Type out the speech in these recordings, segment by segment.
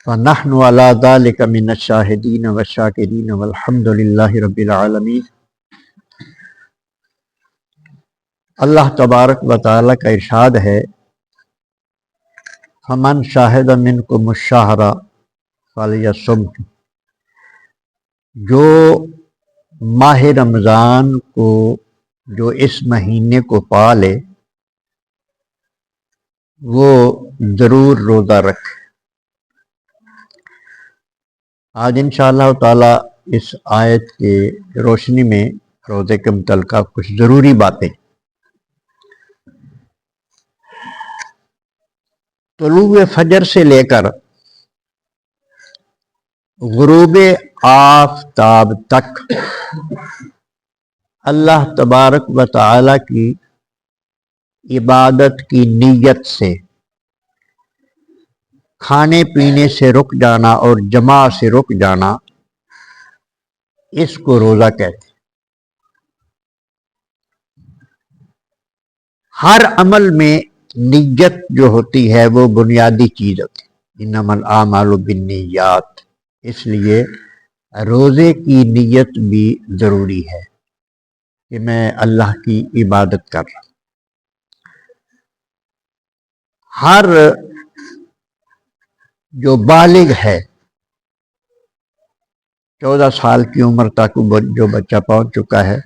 ونحن على ذلك من الشاهدين والشاكرين والحمد لله رب العالمین۔ اللہ تبارک و تعالیٰ کا ارشاد ہے، فمن شاہد منکم الشہر فلیصمہ، جو ماہ رمضان کو، جو اس مہینے کو پالے، وہ ضرور روزہ رکھے۔ آج انشاءاللہ تعالی اس آیت کے روشنی میں روزے کے متعلقہ کچھ ضروری باتیں۔ طلوع فجر سے لے کر غروب آفتاب تک اللہ تبارک و تعالی کی عبادت کی نیت سے کھانے پینے سے رک جانا اور جماع سے رک جانا، اس کو روزہ کہتے ہیں۔ ہر عمل میں نیت جو ہوتی ہے وہ بنیادی چیز ہوتی ہے، انما الاعمال بالنیات، اس لیے روزے کی نیت بھی ضروری ہے کہ میں اللہ کی عبادت کر رہا ہوں۔ ہر جو بالغ ہے، 14 سال کی عمر تک جو بچہ پہنچ چکا ہے،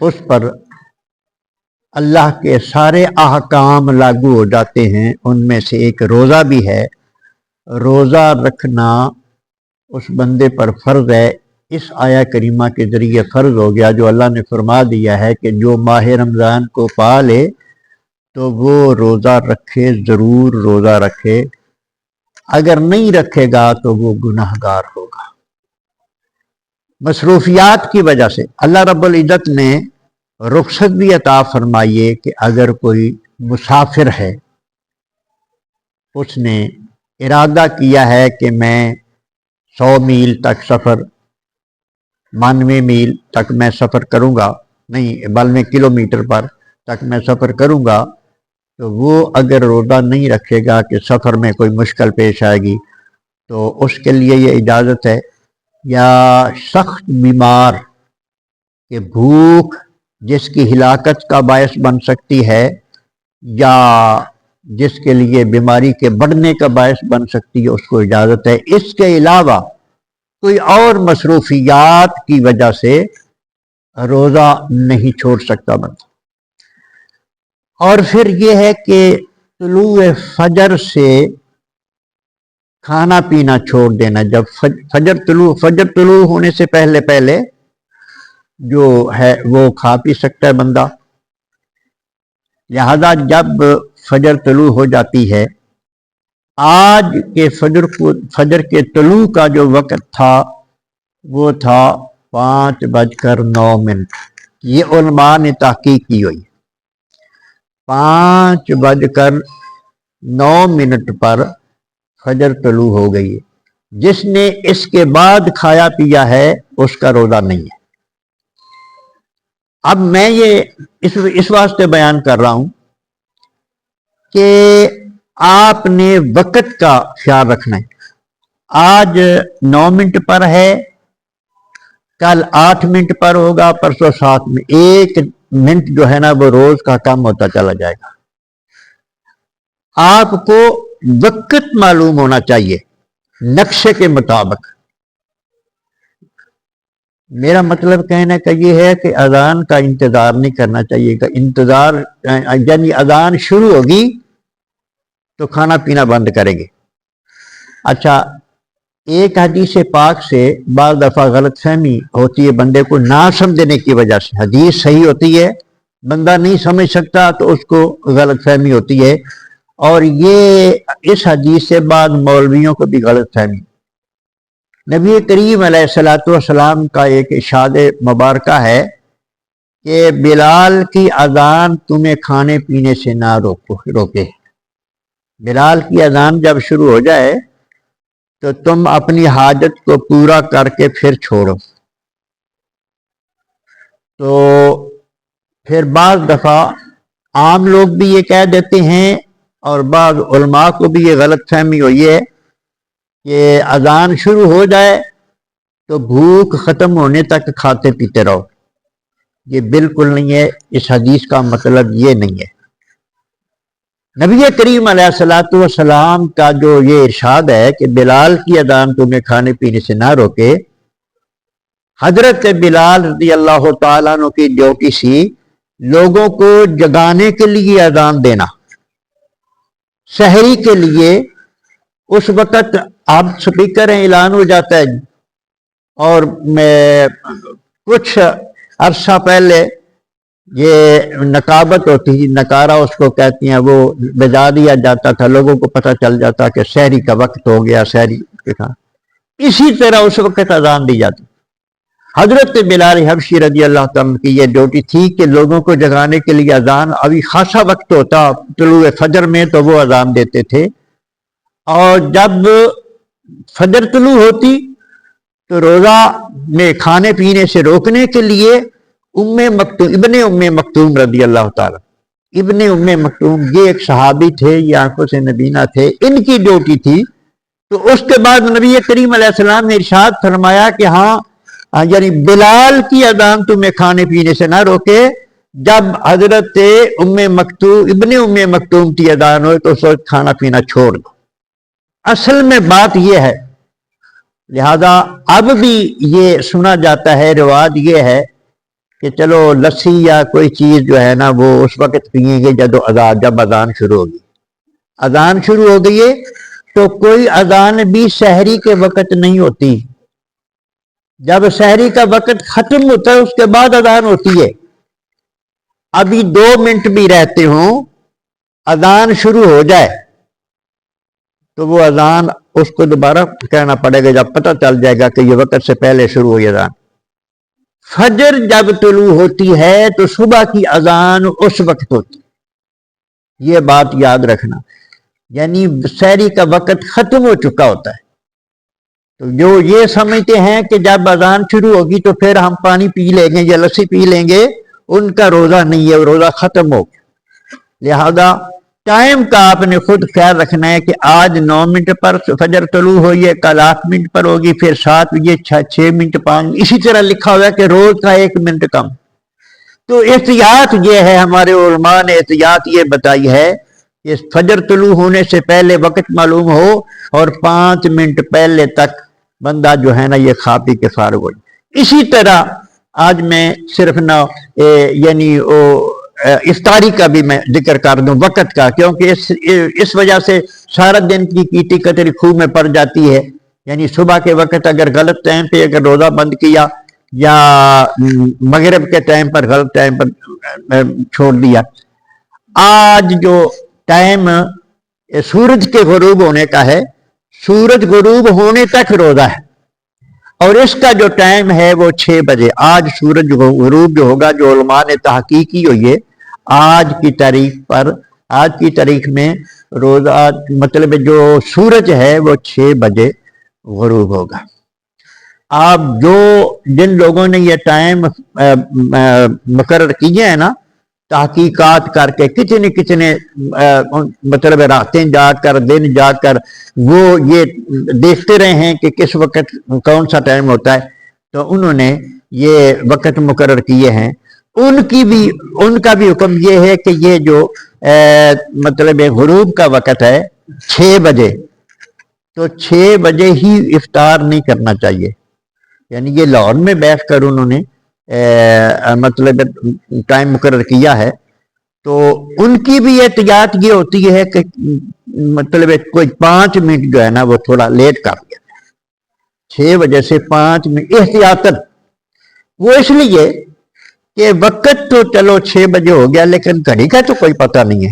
اس پر اللہ کے سارے احکام لاگو ہو جاتے ہیں۔ ان میں سے ایک روزہ بھی ہے۔ روزہ رکھنا اس بندے پر فرض ہے۔ اس آیہ کریمہ کے ذریعے فرض ہو گیا، جو اللہ نے فرما دیا ہے کہ جو ماہ رمضان کو پالے تو وہ روزہ رکھے، ضرور روزہ رکھے۔ اگر نہیں رکھے گا تو وہ گناہگار ہوگا۔ مصروفیات کی وجہ سے اللہ رب العزت نے رخصت بھی عطا فرمائیے کہ اگر کوئی مسافر ہے، اس نے ارادہ کیا ہے کہ میں 100 میل تک سفر، 92 میل تک میں سفر کروں گا، نہیں 92 کلومیٹر پر تک میں سفر کروں گا، تو وہ اگر روزہ نہیں رکھے گا کہ سفر میں کوئی مشکل پیش آئے گی تو اس کے لیے یہ اجازت ہے۔ یا سخت بیمار کہ بھوک جس کی ہلاکت کا باعث بن سکتی ہے، یا جس کے لیے بیماری کے بڑھنے کا باعث بن سکتی ہے، اس کو اجازت ہے۔ اس کے علاوہ کوئی اور مصروفیات کی وجہ سے روزہ نہیں چھوڑ سکتا بندہ۔ اور پھر یہ ہے کہ طلوع فجر سے کھانا پینا چھوڑ دینا۔ جب فجر طلوع ہونے سے پہلے جو ہے وہ کھا پی سکتا ہے بندہ، لہذا جب فجر طلوع ہو جاتی ہے، آج کے فجر کے طلوع کا جو وقت تھا وہ تھا 5:09۔ یہ علماء نے تحقیق کی ہوئی، 5:09 پر فجر طلوع ہو گئی ہے۔ جس نے اس کے بعد کھایا پیا ہے اس کا روزہ نہیں ہے۔ اب میں یہ اس واسطے بیان کر رہا ہوں کہ آپ نے وقت کا خیال رکھنا ہے۔ آج 9 منٹ پر ہے، کل 8 منٹ پر ہوگا، پرسوں 7 میں 1 منٹ جو ہے نا وہ روز کا کم ہوتا چلا جائے گا۔ آپ کو وقت معلوم ہونا چاہیے نقشے کے مطابق۔ میرا مطلب کہنے کا یہ ہے کہ اذان کا انتظار نہیں کرنا چاہیے کہ انتظار یعنی اذان شروع ہوگی تو کھانا پینا بند کریں گے۔ اچھا، ایک حدیث پاک سے بعض دفعہ غلط فہمی ہوتی ہے بندے کو نہ سمجھنے کی وجہ سے۔ حدیث صحیح ہوتی ہے، بندہ نہیں سمجھ سکتا تو اس کو غلط فہمی ہوتی ہے، اور یہ اس حدیث سے بعض مولویوں کو بھی غلط فہمی۔ نبی کریم علیہ الصلوۃ والسلام کا ایک ارشاد مبارکہ ہے کہ بلال کی اذان تمہیں کھانے پینے سے نہ روکے۔ بلال کی اذان جب شروع ہو جائے تو تم اپنی حاجت کو پورا کر کے پھر چھوڑو۔ تو پھر بعض دفعہ عام لوگ بھی یہ کہہ دیتے ہیں اور بعض علماء کو بھی یہ غلط فہمی ہوئی ہے کہ اذان شروع ہو جائے تو بھوک ختم ہونے تک کھاتے پیتے رہو. یہ بالکل نہیں ہے، اس حدیث کا مطلب یہ نہیں ہے. نبی کریم علیہ الصلوۃ والسلام کا جو یہ ارشاد ہے کہ بلال کی اذان تمہیں کھانے پینے سے نہ روکے، حضرت بلال رضی اللہ تعالیٰ عنہ کی ڈیوٹی سی لوگوں کو جگانے کے لیے اذان دینا. سحری کے لیے اس وقت اب سپیکر اعلان ہو جاتا ہے، اور میں کچھ عرصہ پہلے یہ نقابت ہوتی تھی، نکارہ اس کو کہتی ہیں، وہ بجا دیا جاتا تھا، لوگوں کو پتہ چل جاتا کہ سحری کا وقت ہو گیا، سحری کے کھانا. اسی طرح اس وقت اذان دی جاتی. حضرت بلال حبشی رضی اللہ تعالیٰ کی یہ ڈیوٹی تھی کہ لوگوں کو جگانے کے لیے اذان، ابھی خاصا وقت ہوتا طلوع فجر میں تو وہ اذان دیتے تھے، اور جب فجر طلوع ہوتی تو روزہ میں کھانے پینے سے روکنے کے لیے ابن ام مکتوم رضی اللہ تعالیٰ، ابن ام مکتوم یہ ایک صحابی تھے، یہ آنکھوں سے نبینا تھے، ان کی ڈیوٹی تھی. تو اس کے بعد نبی کریم علیہ السلام نے ارشاد فرمایا کہ ہاں، یعنی بلال کی اذان تمہیں کھانے پینے سے نہ روکے، جب حضرت ابن ام مکتوم کی اذان ہوئے تو اس وقت کھانا پینا چھوڑ دو. اصل میں بات یہ ہے، لہذا اب بھی یہ سنا جاتا ہے، رواج یہ ہے کہ چلو لسی یا کوئی چیز جو ہے نا وہ اس وقت پئیں گے جب اذان شروع ہوگی. اذان شروع ہو گئی ہے تو کوئی اذان بھی سحری کے وقت نہیں ہوتی. جب سحری کا وقت ختم ہوتا ہے اس کے بعد اذان ہوتی ہے. ابھی 2 منٹ بھی رہتے ہوں، اذان شروع ہو جائے تو وہ اذان اس کو دوبارہ کہنا پڑے گا جب پتہ چل جائے گا کہ یہ وقت سے پہلے شروع ہوئی اذان. فجر جب طلوع ہوتی ہے تو صبح کی اذان اس وقت ہوتی. یہ بات یاد رکھنا، یعنی سحری کا وقت ختم ہو چکا ہوتا ہے. تو جو یہ سمجھتے ہیں کہ جب اذان شروع ہوگی تو پھر ہم پانی پی لیں گے یا لسی پی لیں گے، ان کا روزہ نہیں ہے، روزہ ختم ہو گیا. لہذا ٹائم کا آپ نے خود خیال رکھنا ہے کہ آج 9 منٹ پر فجر طلوع ہوئی ہے، کل 8 منٹ پر ہوگی، پھر 7 بجے 6 منٹ 5، اسی طرح لکھا ہوا ہے کہ روز کا 1 منٹ کم. تو احتیاط یہ ہے، ہمارے علماء نے احتیاط یہ بتائی ہے کہ فجر طلوع ہونے سے پہلے وقت معلوم ہو اور 5 منٹ پہلے تک بندہ جو ہے نا یہ کھا پی کے فارغ ہو. اسی طرح آج میں صرف نہ یعنی افطاری کا بھی میں ذکر کر دوں وقت کا، کیونکہ اس وجہ سے سارا دن کی کیٹی کتری خوب میں پڑ جاتی ہے. یعنی صبح کے وقت اگر غلط ٹائم پہ اگر روزہ بند کیا یا مغرب کے ٹائم پر غلط ٹائم پر چھوڑ دیا. آج جو ٹائم سورج کے غروب ہونے کا ہے، سورج غروب ہونے تک روزہ ہے، اور اس کا جو ٹائم ہے وہ 6 بجے. آج سورج غروب جو ہوگا، جو علماء نے تحقیق کی ہوئی ہے، آج کی تاریخ میں روزہ مطلب جو سورج ہے وہ 6 بجے غروب ہوگا. آپ جن لوگوں نے یہ ٹائم مقرر کیے ہیں نا، تحقیقات کر کے کتنے مطلب راتیں جا کر دن جا کر وہ یہ دیکھتے رہے ہیں کہ کس وقت کون سا ٹائم ہوتا ہے، تو انہوں نے یہ وقت مقرر کیے ہیں. ان کا بھی حکم یہ ہے کہ یہ جو مطلب غروب کا وقت ہے 6 بجے، تو 6 بجے ہی افطار نہیں کرنا چاہیے. یعنی یہ لاہور میں بیٹھ کر انہوں نے مطلب ٹائم مقرر کیا ہے، تو ان کی بھی احتیاط یہ ہوتی ہے کہ مطلب کوئی 5 منٹ جو ہے نا وہ تھوڑا لیٹ کر دیا، 6 بجے سے 5 منٹ احتیاطاً. وہ اس لیے کہ وقت تو چلو 6 بجے ہو گیا، لیکن گھڑی کا تو کوئی پتہ نہیں ہے.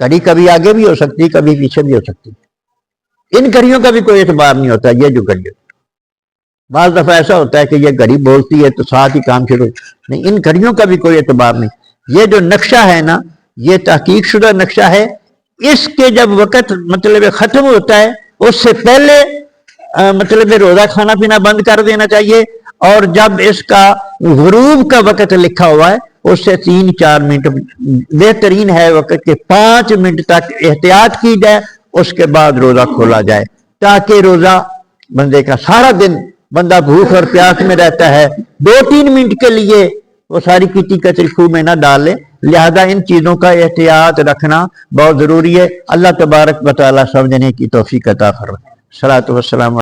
گھڑی کبھی آگے بھی ہو سکتی، کبھی پیچھے بھی ہو سکتی. ان گھڑیوں کا بھی کوئی اعتبار نہیں ہوتا. یہ جو گھڑی بعض دفعہ ایسا ہوتا ہے کہ یہ گھڑی بولتی ہے تو ساتھ ہی کام شروع نہیں، ان گھڑیوں کا بھی کوئی اعتبار نہیں. یہ جو نقشہ ہے نا، یہ تحقیق شدہ نقشہ ہے. اس کے جب وقت مطلب ختم ہوتا ہے اس سے پہلے مطلب روزہ کھانا پینا بند کر دینا چاہیے، اور جب اس کا غروب کا وقت لکھا ہوا ہے اس سے 3-4 منٹ بہترین ہے وقت کے 5 منٹ تک احتیاط کی جائے، اس کے بعد روزہ کھولا جائے، تاکہ روزہ بندے کا سارا دن بندہ بھوک اور پیاس میں رہتا ہے، 2-3 منٹ کے لیے وہ ساری کٹی کچری خو میں نہ ڈالے۔ لہذا ان چیزوں کا احتیاط رکھنا بہت ضروری ہے۔ اللہ تبارک و تعالیٰ سمجھنے کی توفیق عطا فرمائے۔ صلاۃ والسلام